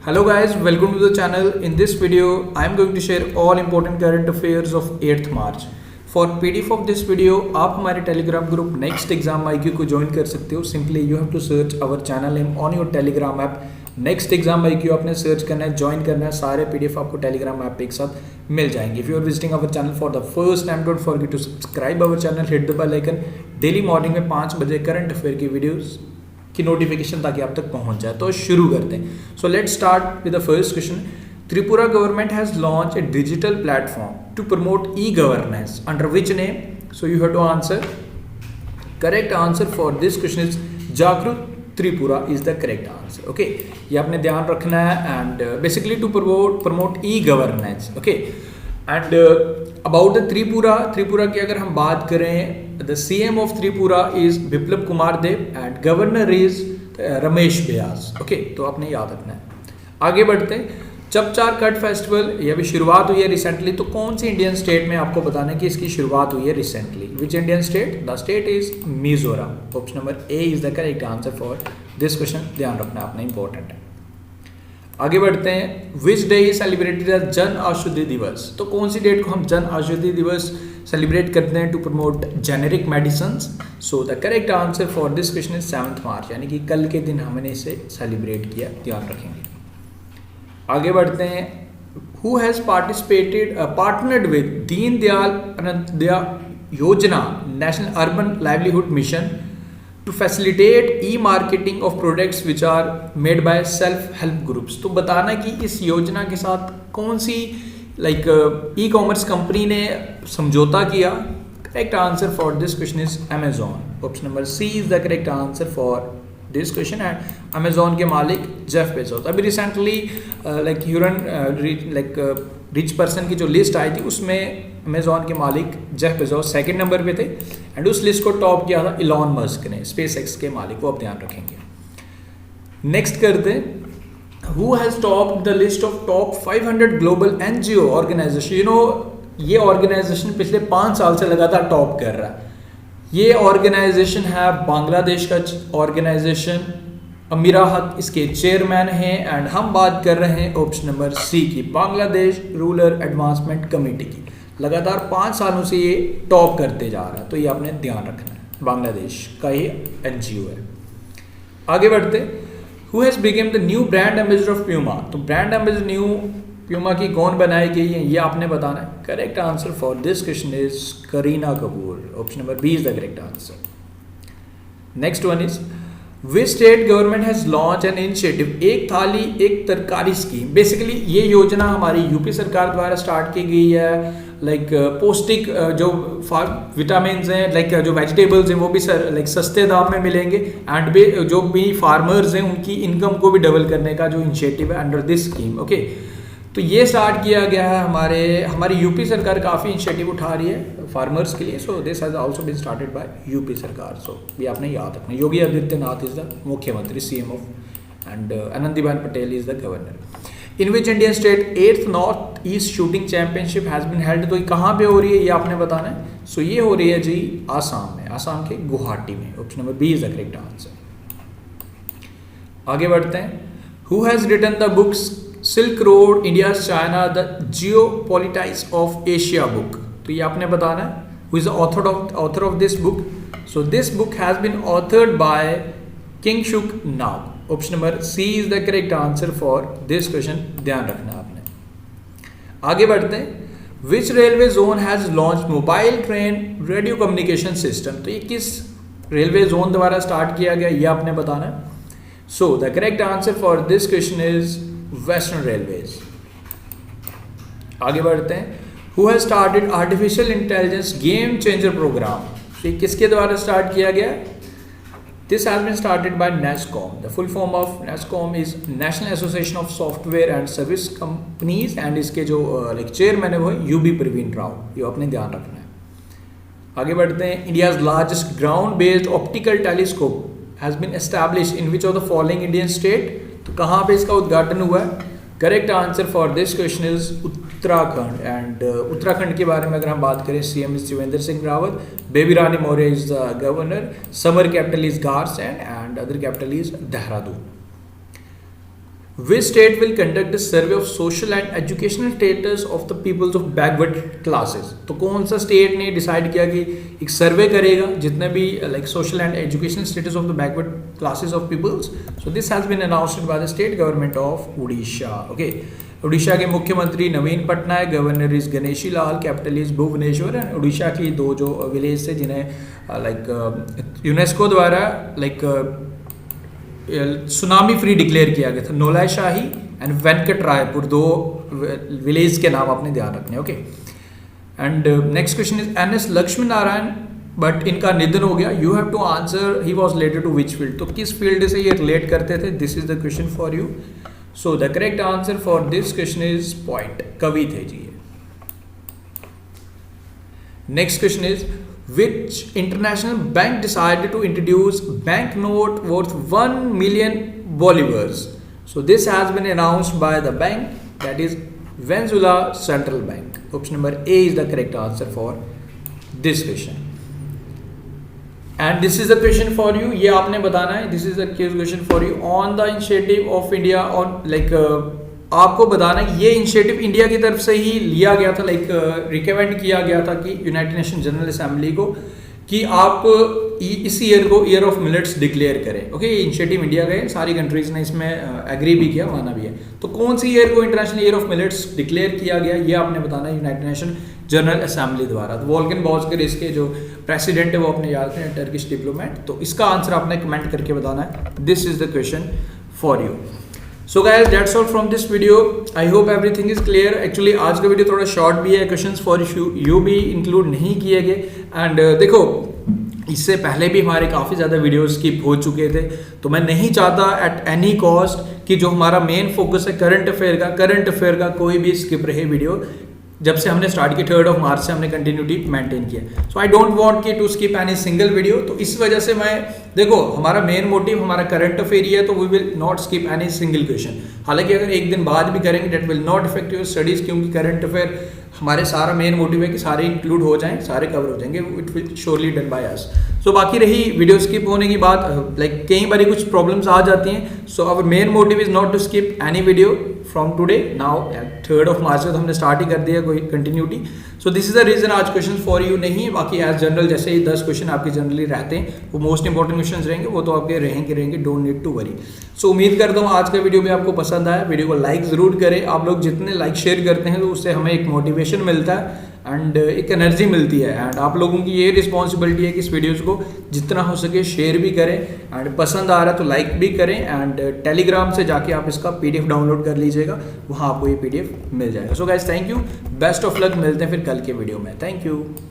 Hello guys, welcome to the channel. In this video, I am going to share all important current affairs of 8th March. For PDF of this video, आप हमारे Telegram group Next Exam IQ को join कर सकते हो. Simply you have to search our channel name on your Telegram app. Next Exam IQ आपने search करना है, join करना है. सारे PDF आपको Telegram app पे एक साथ मिल जाएंगे. If you are visiting our channel for the first time, don't forget to subscribe our channel, hit the bell icon. Daily morning में 5 बजे current affair की videos की नोटिफिकेशन ताकि आप तक पहुंच जाए. तो शुरू करते हैं. So let's start with the first question. Tripura government has launch a digital platform to promote e governance under which name. So you have to answer. Correct answer for this question is Jagrook Tripura is the correct answer. Okay, ये आपने ध्यान रखना है. And basically to promote e governance. Okay, and about the Tripura की अगर हम बात करें, the CM of Tripura is Biplab Kumar Deb and governor is Ramesh Vyas. Okay, तो आपने याद रखना है. आगे बढ़ते हैं. चपचार कट फेस्टिवल ये अभी शुरुआत हुई है रिसेंटली. तो कौन सी इंडियन स्टेट में आपको बताना है कि इसकी शुरुआत हुई है recently. Which Indian state? The state is Mizoram. Option number A is the correct answer for this question. ध्यान रखना आपने, इंपॉर्टेंट है. आगे बढ़ते हैं. Which day is celebrated as Jan Aushadhi दिवस. तो कौन सी डेट को हम जन औषधि दिवस सेलिब्रेट करते हैं to promote generic medicine. So the correct answer for this question is 7 March, यानी कि कल के दिन हमने इसे सेलिब्रेट किया. ध्यान रखेंगे. आगे बढ़ते हैं. Who has partnered with Deen Dayal Antyodaya Yojana national urban livelihood mission to facilitate e marketing of products which are made by self help groups. तो बताना कि इस योजना के साथ कौन सी ई कॉमर्स कंपनी ने समझौता किया. Correct answer for this question is Amazon. Option number C is the correct answer for this question. And Amazon के मालिक जेफ बेजोस. अभी रिसेंटली रिच पर्सन की जो लिस्ट आई थी उसमें अमेजॉन के मालिक जेफ बेजोस सेकंड नंबर पे थे. एंड उस लिस्ट को टॉप किया था इलॉन मस्क ने, स्पेस एक्स के मालिक को. आप ध्यान रखेंगे. नेक्स्ट करते हैं. Who has topped the list of top 500 global NGO organization? You know, ये ऑर्गेनाइजेशन पिछले 5 साल से लगातार टॉप कर रहा है. ये ऑर्गेनाइजेशन है बांग्लादेश का ऑर्गेनाइजेशन. अमीरा हक इसके चेयरमैन हैं. एंड हम बात कर रहे हैं ऑप्शन नंबर सी की, बांग्लादेश रूरल एडवांसमेंट कमेटी की. लगातार 5 सालों से ये टॉप करते जा रहा है. तो ये आपने ध्यान रखना है, बांग्लादेश का ये NGO है. आगे बढ़ते. Who has become the new brand ambassador of Puma? तो ब्रांड एम्बेसडर न्यू प्यूमा की कौन बनाई गई है, ये आपने बताना है. Correct answer for this question is Kareena Kapoor. Option number B is the correct answer. Next one is which state government has launch an initiative एक थाली एक तरकारी स्कीम. बेसिकली ये योजना हमारी यूपी सरकार द्वारा स्टार्ट की गई है. पौष्टिक जो विटामिन हैं, जो वेजिटेबल्स हैं वो भी सस्ते दाम में मिलेंगे. एंड जो भी फार्मर्स हैं उनकी इनकम को भी डबल करने का जो इनिशिएटिव है अंडर दिस स्कीम. ओके, तो ये स्टार्ट किया गया है. हमारी यूपी सरकार काफ़ी इनिशिएटिव उठा रही है फार्मर्स के लिए. So this has also been started by UP सरकार. सो ये आपने याद रखना. योगी आदित्यनाथ इज द मुख्यमंत्री, CM of, and Anandiben Patel is the governor. In which Indian state 8th north east shooting championship has been held. तो ये कहाँ पे हो रही है ये आपने बताना है. सो ये हो रही है जी आसाम में, आसाम के गुवाहाटी में. Option number B is the correct answer. आगे बढ़ते हैं. Who has written the books silk road India China the geopolitics of Asia book. तो ये आपने बताना है. Who is the author of this book. So this book has been authored by Kingshuk Nag. Option number C is the correct answer for this question. ध्यान रखना आपने. आगे बढ़ते हैं. Which railway zone has launch mobile train radio communication system. तो ये किस railway zone द्वारा स्टार्ट किया गया ये आपने बताना है. So the correct answer for this question is western railways. आगे बढ़ते हैं. Who has started artificial intelligence game changer programme. तो ये किसके द्वारा स्टार्ट किया गया. This has been started by NASSCOM. The full form of NASSCOM is National Association of Software and Service Companies. and इसके जो चेयरमैन है वो UB प्रवीण राव. ये अपने ध्यान रखना है. आगे बढ़ते हैं. India's largest ground-based optical telescope has been established in which of the following Indian state. तो कहाँ पे इसका उद्घाटन हुआ है. Correct answer for this question is Uttarakhand. And Uttarakhand के बारे में अगर हम बात करें, CM is Shivendra Singh Rawat, Baby Rani Maurya is the governor, summer capital is Gairsain and other capital is Dehradun. Which state will conduct a survey of social and educational status of the peoples of backward classes? तो कौन सा स्टेट ने डिसाइड किया कि एक सर्वे करेगा जितने भी like social and educational status of the backward classes of peoples? So this has been announced by the state government of Orissa. Okay, Orissa के मुख्यमंत्री Naveen Patnaik, governor is Ganeshi Lal, capital is Bhubaneswar. And Orissa की दो जो विलेज थे जिन्हें लाइक यूनेस्को द्वारा लाइक सुनामी फ्री डिक्लेयर किया गया था, Noliasahi and Venkatraipur, दो विलेज के नाम आपने ध्यान रखने. Okay, and next question is N S Lakshmi Narayan, but इनका निधन हो गया. You have to answer he was related to which field. तो किस फील्ड से ये रिलेट करते थे? This is the question for you. So the correct answer for this question is point, कवि थे जी. Next question is which international bank decided to introduce banknote worth 1 million bolivars? So this has been announced by the bank, that is Venezuela Central Bank. Option number A is the correct answer for this question. And this is the question for you. ये आपने बताना है. This is the question for you on the initiative of India on like आपको बताना है ये initiative India की तरफ से ही लिया गया था, लाइक रिकमेंड किया गया था कि यूनाइटेड नेशन जनरल असेंबली को कि आप इस ईयर को ईयर ऑफ मिलेट्स डिक्लेयर करें. ओके, ये इनिशिएटिव इंडिया का है, सारी कंट्रीज ने इसमें एग्री भी किया, माना भी है. तो कौन सी ईयर को international year of millets declare किया गया, ये आपने बताना है यूनाइटेड नेशन जनरल असेंबली द्वारा. तो वॉल्गन बॉजकर इसके जो प्रेसिडेंट है वो अपने याद हैं, टर्किश डिप्लोमेट. तो इसका आंसर आपने कमेंट करके बताना है. This is the question for you. So guys that's all from this video. I hope everything is clear. Actually आज का वीडियो थोड़ा शॉर्ट भी है, क्वेश्चंस फॉर यू भी इंक्लूड नहीं किए गए. एंड देखो इससे पहले भी हमारे काफ़ी ज़्यादा वीडियोस स्किप हो चुके थे, तो मैं नहीं चाहता एट एनी कॉस्ट कि जो हमारा मेन फोकस है करंट अफेयर का कोई भी स्किप रहे वीडियो. जब से हमने स्टार्ट किया 3rd of March से हमने कंटिन्यूटी मेंटेन किया. सो आई डोंट वांट कि to skip any single video. तो इस वजह से मैं देखो हमारा मेन मोटिव हमारा करंट अफेयर ही है, तो we will not skip any single question. हालांकि अगर एक दिन बाद भी करेंगे that will not affect your studies, क्योंकि करंट अफेयर हमारे सारा मेन मोटिव है कि सारे इंक्लूड हो जाएं, सारे कवर हो जाएंगे. It will surely done by us. So बाकी रही वीडियो स्किप होने की बात, लाइक कई बार कुछ प्रॉब्लम्स आ जाती हैं. So our main motive is not to skip any video from today. Now 3rd of March से तो हमने स्टार्ट ही कर दिया कोई continuity. So this is the reason आज क्वेश्चन फॉर यू नहीं है. बाकी एज जनरल जैसे ही 10 क्वेश्चन आपके जनरली रहते हैं, वो मोस्ट इंपॉर्टेंट क्वेश्चन रहेंगे, वो तो आपके रहेंगे. Don't need to worry. So उम्मीद करता हूँ आज का वीडियो भी आपको पसंद आया. वीडियो को लाइक ज़रूर करें. आप लोग जितने लाइक शेयर करते हैं तो उससे हमें एक मोटिवेशन मिलता है एंड एक एनर्जी मिलती है. एंड आप लोगों की ये रिस्पॉन्सिबिलिटी है कि इस वीडियोज़ को जितना हो सके शेयर भी करें, एंड पसंद आ रहा है तो लाइक भी करें. एंड टेलीग्राम से जाके आप इसका PDF डाउनलोड कर लीजिएगा, वहाँ आपको ये PDF मिल जाएगा. So guys thank you, best of luck. मिलते हैं फिर कल के वीडियो में. Thank you.